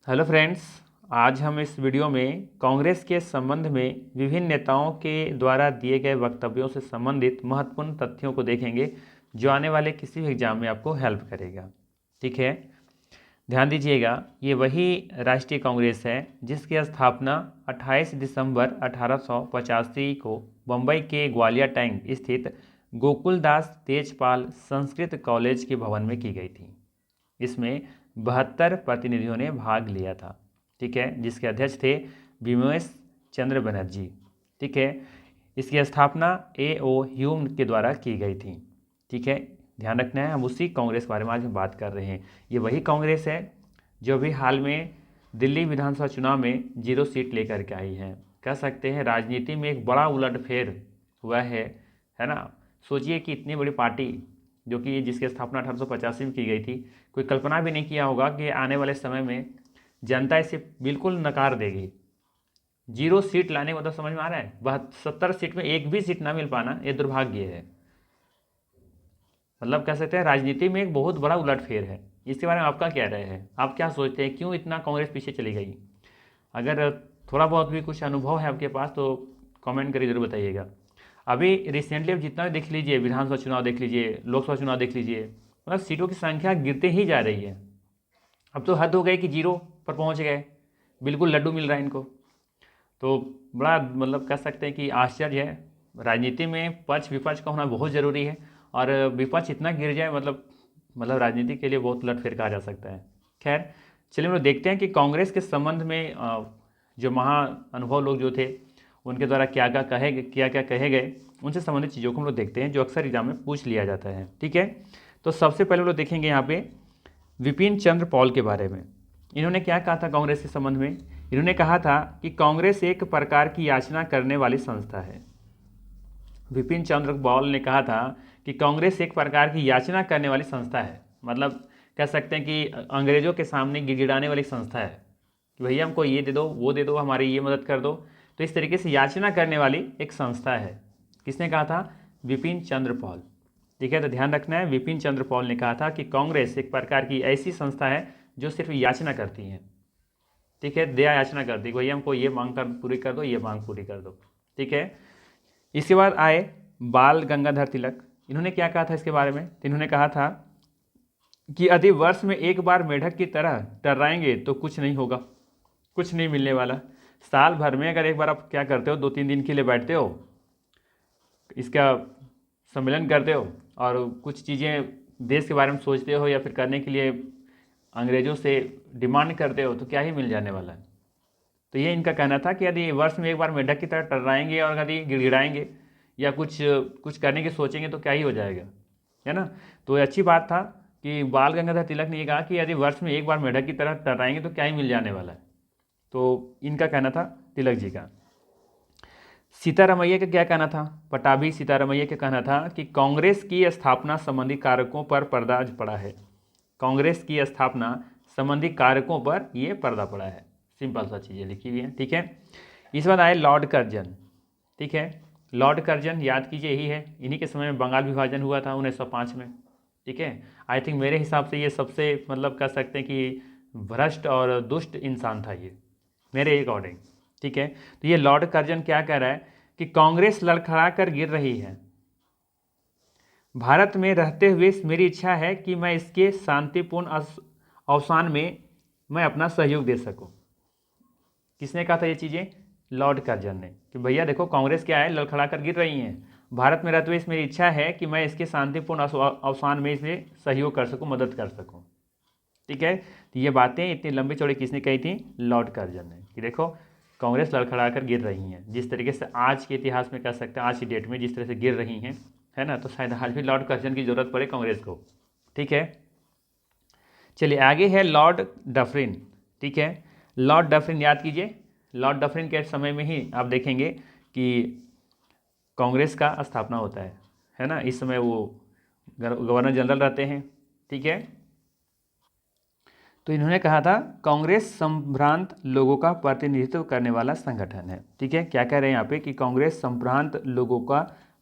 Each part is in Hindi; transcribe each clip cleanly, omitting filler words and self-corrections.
हेलो फ्रेंड्स, आज हम इस वीडियो में कांग्रेस के संबंध में विभिन्न नेताओं के द्वारा दिए गए वक्तव्यों से संबंधित महत्वपूर्ण तथ्यों को देखेंगे जो आने वाले किसी भी एग्जाम में आपको हेल्प करेगा। ठीक है, ध्यान दीजिएगा। ये वही राष्ट्रीय कांग्रेस है जिसकी स्थापना 28 दिसंबर 1885 को बम्बई के ग्वालियर टैंक स्थित गोकुलदास तेजपाल संस्कृत कॉलेज के भवन में की गई थी। इसमें 72 प्रतिनिधियों ने भाग लिया था। ठीक है, जिसके अध्यक्ष थे बिमोश चंद्र बनर्जी। ठीक है, इसकी स्थापना A.O. ह्यूम के द्वारा की गई थी। ठीक है, ध्यान रखना है, हम उसी कांग्रेस के बारे में आज हम बात कर रहे हैं। ये वही कांग्रेस है जो भी हाल में दिल्ली विधानसभा चुनाव में 0 सीट लेकर के आई है। कह सकते हैं राजनीति में एक बड़ा उलटफेर हुआ है ना। सोचिए कि इतनी बड़ी पार्टी जो कि जिसकी स्थापना 1885 में की गई थी, कोई कल्पना भी नहीं किया होगा कि आने वाले समय में जनता इसे बिल्कुल नकार देगी। 0 सीट लाने का मतलब समझ में आ रहा है। 72 सीट में एक भी सीट ना मिल पाना ये दुर्भाग्य है। मतलब कह सकते हैं राजनीति में एक बहुत बड़ा उलटफेर है। इसके बारे में आपका क्या राय है? आप क्या सोचते हैं, क्यों इतना कांग्रेस पीछे चली गई? अगर थोड़ा बहुत भी कुछ अनुभव है आपके पास तो कमेंट करके जरूर बताइएगा। अभी रिसेंटली अब जितना भी देख लीजिए, विधानसभा चुनाव देख लीजिए, लोकसभा चुनाव देख लीजिए, मतलब सीटों की संख्या गिरते ही जा रही है। अब तो हद हो गई कि 0 पर पहुंच गए, बिल्कुल लड्डू मिल रहा है इनको। तो बड़ा मतलब कह सकते हैं कि आश्चर्य है। राजनीति में पक्ष विपक्ष का होना बहुत ज़रूरी है, और विपक्ष इतना गिर जाए मतलब राजनीति के लिए बहुत उलटफेर कहा जा सकता है। खैर, चलिए हम लोग देखते हैं कि कांग्रेस के संबंध में जो महा अनुभव लोग जो थे उनके द्वारा क्या क्या कहे गए, उनसे संबंधित चीज़ों को हम लोग देखते हैं जो अक्सर एग्जाम में पूछ लिया जाता है। ठीक है, तो सबसे पहले हम लोग देखेंगे यहाँ पे विपिन चंद्र पॉल के बारे में। इन्होंने क्या कहा था कांग्रेस के संबंध में? इन्होंने कहा था कि कांग्रेस एक प्रकार की याचना करने वाली संस्था है। विपिन चंद्र पॉल ने कहा था कि कांग्रेस एक प्रकार की याचना करने वाली संस्था है। मतलब कह सकते हैं कि अंग्रेजों के सामने गिड़गिड़ाने वाली संस्था है कि भैया हमको ये दे दो, वो दे दो, हमारी ये मदद कर दो। तो इस तरीके से याचना करने वाली एक संस्था है। किसने कहा था? विपिन चंद्र पॉल। ठीक है, तो ध्यान रखना है, विपिन चंद्र पॉल ने कहा था कि कांग्रेस एक प्रकार की ऐसी संस्था है जो सिर्फ याचना करती है। ठीक है, दया याचना करती है, भैया हमको ये मांग कर पूरी कर दो, ये मांग पूरी कर दो। ठीक है, इसके बाद आए बाल गंगाधर तिलक। इन्होंने क्या कहा था इसके बारे में? तो इन्होंने कहा था कि यदि वर्ष में एक बार मेढक की तरह टर्राएंगे तो कुछ नहीं होगा, कुछ नहीं मिलने वाला। साल भर में अगर एक बार आप क्या करते हो, 2-3 दिन के लिए बैठते हो, इसका सम्मेलन करते हो और कुछ चीज़ें देश के बारे में सोचते हो या फिर करने के लिए अंग्रेज़ों से डिमांड करते हो, तो क्या ही मिल जाने वाला है। तो ये इनका कहना था कि यदि वर्ष में एक बार मेढक की तरह टर्राएंगे और यदि गिड़गिड़ाएंगे या कुछ कुछ करने की सोचेंगे तो क्या ही हो जाएगा, है ना। तो ये अच्छी बात था कि बाल गंगाधर तिलक ने ये कहा कि यदि वर्ष में एक बार मेढक की तरह टर्राएंगे तो क्या ही मिल जाने वाला है। तो इनका कहना था, तिलक जी का। सीतारमैया का क्या कहना था? पटाभी सीतारमैया का कहना था कि कांग्रेस की स्थापना संबंधी कारकों पर पर्दा पड़ा है। कांग्रेस की स्थापना संबंधी कारकों पर यह पर्दा पड़ा है। सिंपल सा चीज़ें लिखी हुई हैं। ठीक है, इस बार आए लॉर्ड कर्जन। ठीक है, लॉर्ड कर्जन याद कीजिए यही है, इन्हीं के समय में बंगाल विभाजन हुआ था 1905 में। ठीक है, आई थिंक मेरे हिसाब से ये सबसे मतलब कह सकते हैं कि भ्रष्ट और दुष्ट इंसान था ये, मेरे अकॉर्डिंग। ठीक है, तो ये लॉर्ड कर्जन क्या कह रहा है कि कांग्रेस लड़खड़ा कर गिर रही है। भारत में रहते हुए मेरी इच्छा है कि मैं इसके शांतिपूर्ण अवसान में मैं अपना सहयोग दे सकूं। किसने कहा था ये चीज़ें? लॉर्ड कर्जन ने, कि भैया देखो कांग्रेस क्या है, लड़खड़ा कर गिर रही है। भारत में रहते हुए मेरी इच्छा है कि मैं इसके शांतिपूर्ण अवसान में इसमें सहयोग कर सकूं, मदद कर सकूं। ठीक है, तो ये बातें इतनी लंबी चौड़ी किसने कही थी? लॉर्ड कर्जन ने, कि देखो कांग्रेस लड़खड़ा कर गिर रही हैं। जिस तरीके से आज के इतिहास में कह सकते हैं, आज की डेट में जिस तरह से गिर रही हैं, है ना, तो शायद आज भी लॉर्ड कर्जन की जरूरत पड़े कांग्रेस को। ठीक है, चलिए आगे है लॉर्ड डफरिन। ठीक है, लॉर्ड डफरिन याद कीजिए, लॉर्ड डफरिन के समय में ही आप देखेंगे कि कांग्रेस का स्थापना होता है ना। इस समय वो गवर्नर जनरल रहते हैं। ठीक है, तो इन्होंने कहा था कांग्रेस संभ्रांत लोगों का प्रतिनिधित्व करने वाला संगठन है। ठीक है, क्या कह रहे हैं यहाँ पे कि कांग्रेस संभ्रांत लोगों का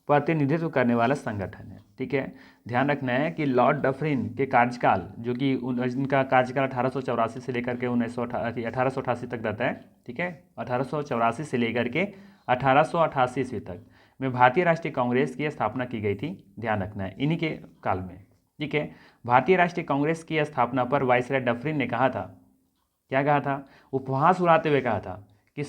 प्रतिनिधित्व करने वाला संगठन है। ठीक है, ध्यान रखना है कि लॉर्ड डफरिन के कार्यकाल, जो कि उनका कार्यकाल 1884 से लेकर के 1888 तक रहता है। ठीक है, 1884 से लेकर के 1888 ईस्वी तक में भारतीय राष्ट्रीय कांग्रेस की स्थापना की गई थी। ध्यान रखना है इन्हीं के काल में। ठीक है, भारतीय राष्ट्रीय कांग्रेस की स्थापना पर वाइसराय डफरिन ने कहा था, क्या कहा था, उपहास उड़ाते हुए कहा था कि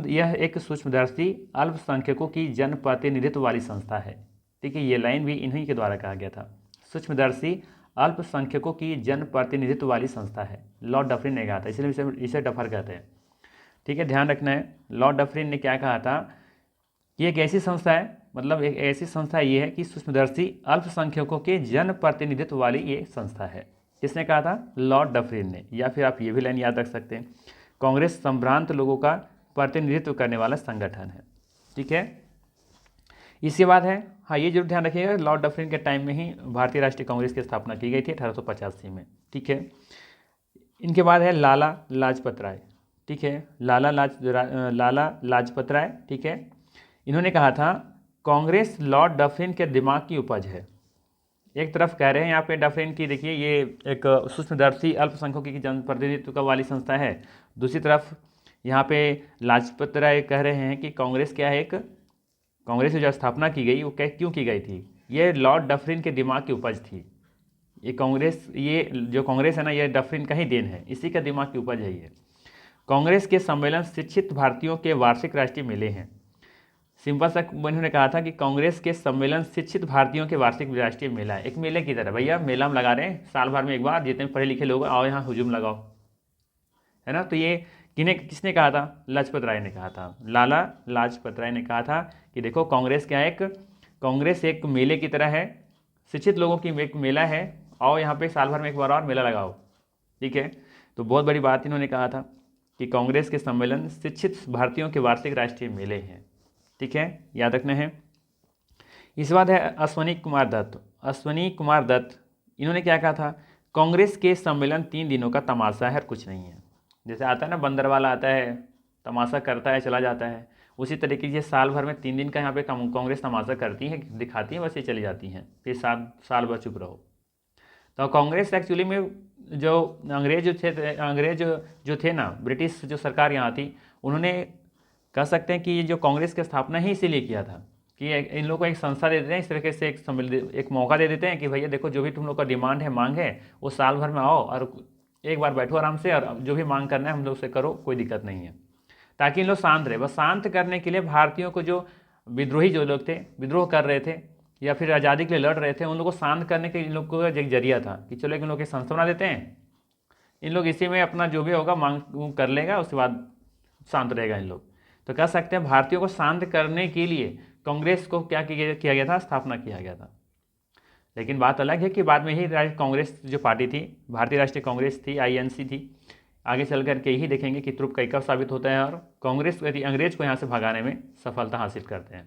यह एक सूक्ष्मदर्शी अल्पसंख्यकों की जनप्रतिनिधित्व वाली संस्था है। ठीक है, ये लाइन भी इन्हीं के द्वारा कहा गया था, सूक्ष्मदर्शी अल्पसंख्यकों की जनप्रतिनिधित्व वाली संस्था है, लॉर्ड डफरिन ने कहा था, इसलिए इसे डफर कहते हैं। ठीक है, ध्यान रखना है, लॉर्ड डफरिन ने क्या कहा था कि एक ऐसी संस्था है, मतलब एक ऐसी संस्था ये है कि सूक्ष्मदर्शी अल्पसंख्यकों के जनप्रतिनिधित्व वाली ये संस्था है। किसने कहा था, लॉर्ड डफरिन ने। या फिर आप ये भी लाइन याद रख सकते हैं, कांग्रेस संभ्रांत लोगों का प्रतिनिधित्व करने वाला संगठन है। ठीक है, इसके बाद है, हाँ ये जरूर ध्यान रखिएगा, लॉर्ड डफरिन के टाइम में ही भारतीय राष्ट्रीय कांग्रेस की स्थापना की गई थी 1885 में। ठीक है, इनके बाद है लाला लाजपत राय। ठीक है, लाला लाजपत राय। ठीक है, इन्होंने कहा था कांग्रेस लॉर्ड डफरिन के दिमाग की उपज है। एक तरफ कह रहे हैं यहाँ पे डफरिन की, देखिए ये एक सूक्ष्मदर्शी अल्पसंख्यकों की जनप्रतिनिधित्व वाली संस्था है, दूसरी तरफ यहाँ पे लाजपत राय कह रहे हैं कि कांग्रेस क्या है, एक कांग्रेस की जो स्थापना की गई वो क्यों की गई थी, ये लॉर्ड डफरिन के दिमाग की उपज थी। ये कांग्रेस, ये जो कांग्रेस है ना, ये डफरिन का ही देन है, इसी का दिमाग की उपज है ये। कांग्रेस के सम्मेलन शिक्षित भारतीयों के वार्षिक राष्ट्रीय मेले हैं। सिंपल सा उन्होंने कहा था कि कांग्रेस के सम्मेलन शिक्षित भारतीयों के वार्षिक राष्ट्रीय मेला है, एक मेले की तरह। भैया मेला हम लगा रहे हैं साल भर में एक बार, जितने पढ़े लिखे लोग आओ यहाँ हुजूम लगाओ, है ना। तो ये किसने कहा था, लाजपत राय ने कहा था, लाला लाजपत राय ने कहा था कि देखो कांग्रेस क्या है, कांग्रेस एक मेले की तरह है, शिक्षित लोगों की एक मेला है, आओ यहाँ पे साल भर में एक बार और मेला लगाओ। ठीक है, तो बहुत बड़ी बात इन्होंने कहा था कि कांग्रेस के सम्मेलन शिक्षित भारतीयों के वार्षिक राष्ट्रीय मेले हैं। ठीक है, याद रखना है। इस बात है अश्वनी कुमार दत्त। अश्वनी कुमार दत्त इन्होंने क्या कहा था, कांग्रेस के सम्मेलन 3 दिनों का तमाशा है और कुछ नहीं है। जैसे आता है ना बंदर वाला आता है, तमाशा करता है चला जाता है, उसी तरीके से साल भर में 3 दिन का यहाँ पे कांग्रेस तमाशा करती है, दिखाती है, बस ये चली जाती हैं, फिर साल भर चुप रहो। तो कांग्रेस एक्चुअली में जो अंग्रेज जो थे ना, ब्रिटिश जो सरकार यहाँ थी, उन्होंने कह सकते हैं कि ये जो कांग्रेस की स्थापना ही इसीलिए किया था कि इन लोगों को एक संस्था दे देते हैं, इस तरीके से एक मौका दे देते हैं कि भैया देखो जो भी तुम लोग का डिमांड है, मांग है, वो साल भर में आओ और एक बार बैठो आराम से, और जो भी मांग करना है हम लोग से करो, कोई दिक्कत नहीं है, ताकि इन लोग शांत रहे। बस शांत करने के लिए भारतीयों को, जो विद्रोही जो लोग थे, विद्रोह कर रहे थे या फिर आज़ादी के लिए लड़ रहे थे, उन लोगों को शांत करने के इन लोग को एक जरिया था कि चलो इन लोग की संस्था बना देते हैं, इन लोग इसी में अपना जो भी होगा मांग कर लेगा, उसके बाद शांत रहेगा इन लोग। तो कह सकते हैं भारतीयों को शांत करने के लिए कांग्रेस को क्या किया गया था, स्थापना किया गया था। लेकिन बात अलग है कि बाद में ही कांग्रेस जो पार्टी थी, भारतीय राष्ट्रीय कांग्रेस थी, INC थी, आगे चल कर के यही देखेंगे कि त्रुप कईकब साबित होता है और कांग्रेस अंग्रेज को यहाँ से भगाने में सफलता हासिल करते हैं।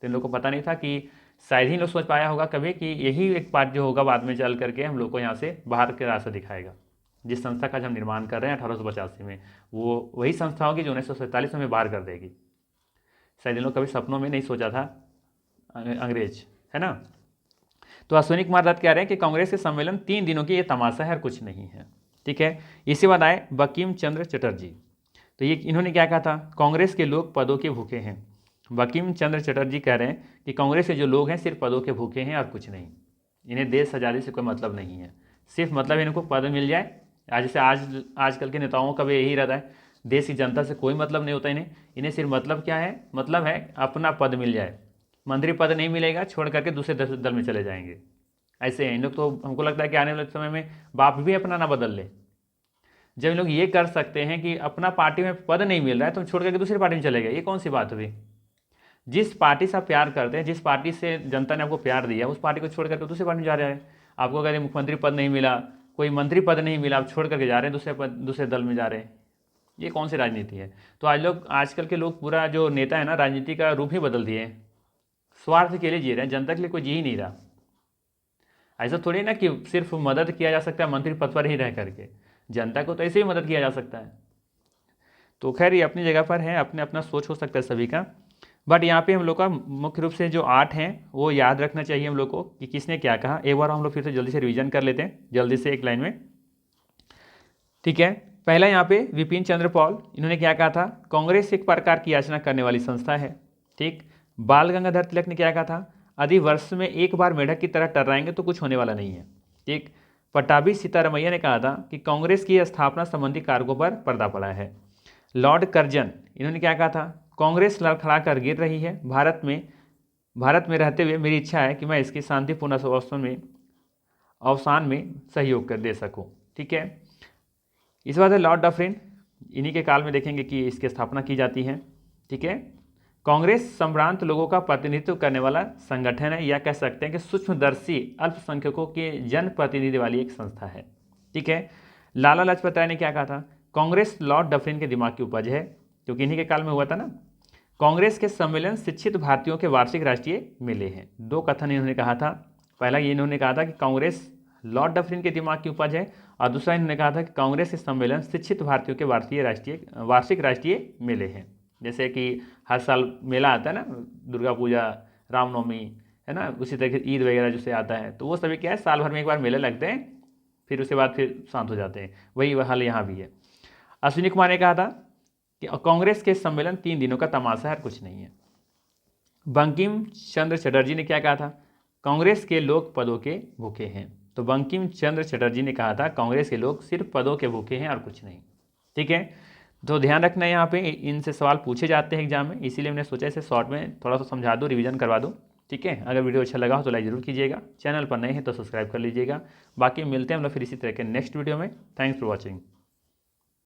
तो इन लोग को पता नहीं था कि शायद ही लोग सोच पाया होगा कभी कि यही एक पार्ट जो होगा बाद में चल करके हम लोग को यहाँ से बाहर के रास्ता दिखाएगा। जिस संस्था का हम निर्माण कर रहे हैं 1885 में, वो वही संस्था होगी जो 1947 में बाहर कर देगी। शायद इन लोग कभी सपनों में नहीं सोचा था अंग्रेज, है ना। तो अश्विनी कुमार दत्त कह रहे हैं कि कांग्रेस के सम्मेलन 3 दिनों की ये तमाशा है और कुछ नहीं है। ठीक है, इसी बाद आए बंकिम चंद्र चटर्जी। तो ये इन्होंने क्या कहा था, कांग्रेस के लोग पदों के भूखे हैं। बंकिम चंद्र चटर्जी कह रहे हैं कि कांग्रेस के जो लोग हैं सिर्फ पदों के भूखे हैं और कुछ नहीं, इन्हें देश आज़ादी से कोई मतलब नहीं है, सिर्फ मतलब इनको पद मिल जाए। जैसे आजकल के नेताओं का भी यही रहता है, देश की जनता से कोई मतलब नहीं होता इन्हें सिर्फ मतलब क्या है, मतलब है अपना पद मिल जाए, मंत्री पद नहीं मिलेगा छोड़ करके दूसरे दल में चले जाएंगे। ऐसे हैं इन लोग। तो हमको लगता है कि आने वाले समय में बाप भी अपना ना बदल ले। जब इन लोग ये कर सकते हैं कि अपना पार्टी में पद नहीं मिल रहा है तो छोड़ करके दूसरी पार्टी में चले गए, ये कौन सी बात हुई। जिस पार्टी से आप प्यार करते हैं, जिस पार्टी से जनता ने आपको प्यार दिया, उस पार्टी को छोड़ करके दूसरी पार्टी में जा रहे हैं। आपको अगर मुख्यमंत्री पद नहीं मिला, कोई मंत्री पद नहीं मिला, आप छोड़ करके जा रहे हैं दूसरे दल में जा रहे हैं, ये कौन सी राजनीति है। तो आजकल के लोग पूरा जो नेता है ना, राजनीति का रूप ही बदल दिए, स्वार्थ के लिए जी रहे हैं, जनता के लिए कोई जी ही नहीं रहा। ऐसा थोड़ी ना कि सिर्फ मदद किया जा सकता है मंत्री पद पर ही रह करके, जनता को तो ऐसे ही मदद किया जा सकता है। तो खैर ये अपनी जगह पर है, अपने अपना सोच हो सकता है सभी का। बट यहाँ पे हम लोग का मुख्य रूप से जो 8 हैं वो याद रखना चाहिए हम लोग को कि किसने क्या कहा। एक बार हम लोग फिर से जल्दी से रिवीजन कर लेते हैं, जल्दी से एक लाइन में, ठीक है। पहला यहाँ पे विपिन चंद्र पॉल, इन्होंने क्या कहा था, कांग्रेस एक प्रकार की याचना करने वाली संस्था है, ठीक। बाल गंगाधर तिलक ने क्या कहा था, यदि वर्ष में एक बार मेढक की तरह टर्राएंगे तो कुछ होने वाला नहीं है, ठीक। पट्टाभी सीतारमैया ने कहा था कि कांग्रेस की स्थापना संबंधी कारकों पर पर्दा पड़ा है। लॉर्ड कर्जन, इन्होंने क्या कहा था, कांग्रेस लड़खड़ा कर गिर रही है, भारत में रहते हुए मेरी इच्छा है कि मैं इसकी शांतिपूर्ण अवसान में सहयोग कर दे सकूं, ठीक है। इस बात है लॉर्ड डफरिन, इन्हीं के काल में देखेंगे कि इसकी स्थापना की जाती है, ठीक है। कांग्रेस संभ्रांत लोगों का प्रतिनिधित्व करने वाला संगठन है, या कह सकते हैं कि सूक्ष्मदर्शी अल्पसंख्यकों के जनप्रतिनिधि वाली एक संस्था है, ठीक है। लाला लाजपत राय ने क्या कहा था, कांग्रेस लॉर्ड डफरिन के दिमाग की उपज है, क्योंकि इन्हीं के काल में हुआ था ना। कांग्रेस के सम्मेलन शिक्षित भारतीयों के वार्षिक राष्ट्रीय मेले हैं। दो कथन इन्होंने कहा था, पहला ये इन्होंने कहा था कि कांग्रेस लॉर्ड डफरिन के दिमाग की उपज है, और दूसरा इन्होंने कहा था कि कांग्रेस के सम्मेलन शिक्षित भारतीयों के वार्षिक राष्ट्रीय मेले हैं। जैसे कि हर साल मेला आता है ना, दुर्गा पूजा, रामनवमी, है ना, उसी तरह से ईद वगैरह जैसे आता है, तो वो सभी क्या है, साल भर में एक बार मेले लगते हैं, फिर उसके बाद फिर शांत हो जाते हैं। वही हाल यहाँ भी है। अश्विनी कुमार ने कहा था कि कांग्रेस के सम्मेलन 3 दिनों का तमाशा है, कुछ नहीं है। बंकिम चंद्र चटर्जी ने क्या कहा था, कांग्रेस के लोग पदों के भूखे हैं। तो बंकिम चंद्र चटर्जी ने कहा था कांग्रेस के लोग सिर्फ पदों के भूखे हैं और कुछ नहीं, ठीक है। तो ध्यान रखना है, यहाँ पे इनसे सवाल पूछे जाते हैं एग्जाम में, इसीलिए मैंने सोचा इसे शॉर्ट में थोड़ा सा समझा दूँ, रिवीजन करवा दूँ, ठीक है। अगर वीडियो अच्छा लगा हो तो लाइक जरूर कीजिएगा, चैनल पर नए हैं तो सब्सक्राइब कर लीजिएगा। बाकी मिलते हैं हम लोग फिर इसी तरह के नेक्स्ट वीडियो में। Thanks for watching.